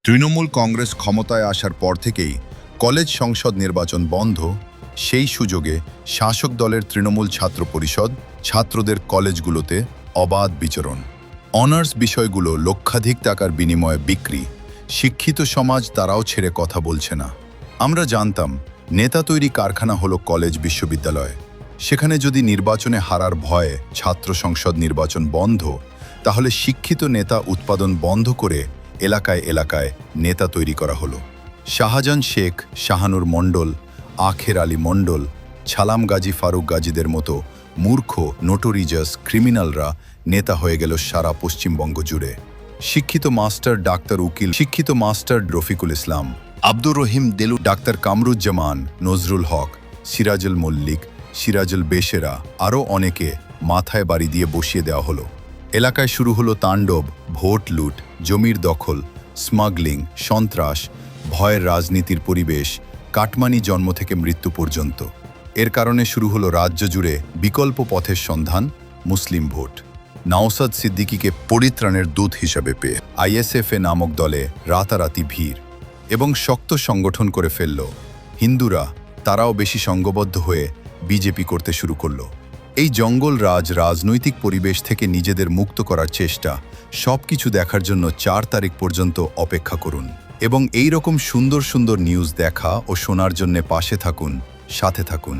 তৃণমূল কংগ্রেস ক্ষমতায় আসার পর থেকেই কলেজ সংসদ নির্বাচন বন্ধ। সেই সুযোগে শাসক দলের তৃণমূল ছাত্র পরিষদ ছাত্রদের কলেজগুলোতে অবাধ বিচরণ। অনার্স বিষয়গুলো লক্ষাধিক টাকার বিনিময়ে বিক্রি। শিক্ষিত সমাজ তারাও ছেড়ে কথা বলছে না। আমরা জানতাম নেতা তৈরি কারখানা হলো কলেজ বিশ্ববিদ্যালয়। সেখানে যদি নির্বাচনে হারার ভয়ে ছাত্র সংসদ নির্বাচন বন্ধ, তাহলে শিক্ষিত নেতা উৎপাদন বন্ধ করে এলাকায় এলাকায় নেতা তৈরি করা হলো। শাহজাহান শেখ, শাহানুর মণ্ডল, আখের আলী মণ্ডল, ছালাম গাজী, ফারুক গাজীদের মতো মূর্খ নোটোরিজাস ক্রিমিনালরা নেতা হয়ে গেল সারা পশ্চিমবঙ্গ জুড়ে। শিক্ষিত মাস্টার ডাক্তার উকিল, শিক্ষিত মাস্টার রফিকুল ইসলাম, আব্দুর রহিম দেলু, ডাক্তার কামরুজ্জামান, নজরুল হক, সিরাজুল মল্লিক, সিরাজুল বেশেরা আরও অনেকে মাথায় বাড়ি দিয়ে বসিয়ে দেওয়া হলো। এলাকায় শুরু হলো তাণ্ডব, ভোট লুট, জমির দখল, স্মাগলিং, সন্ত্রাস, ভয়ের রাজনীতির পরিবেশ, কাটমানি জন্ম থেকে মৃত্যু পর্যন্ত। এর কারণে শুরু হলো রাজ্য জুড়ে বিকল্প পথের সন্ধান, মুসলিম ভোট। নওশাদ সিদ্দিকীকে পরিত্রাণের দূত হিসাবে পেয়ে আইএসএফএ নামক দলে রাতারাতি ভিড় এবং শক্ত সংগঠন করে ফেলল। হিন্দুরা তারাও বেশি সংঘবদ্ধ হয়ে বিজেপি করতে শুরু করলো। এই জঙ্গল রাজনৈতিক পরিবেশ থেকে নিজেদের মুক্ত করার চেষ্টা। সবকিছু দেখার জন্য 4 তারিখ পর্যন্ত অপেক্ষা করুন এবং এই রকম সুন্দর সুন্দর নিউজ দেখা ও শোনার জন্য পাশে থাকুন, সাথে থাকুন।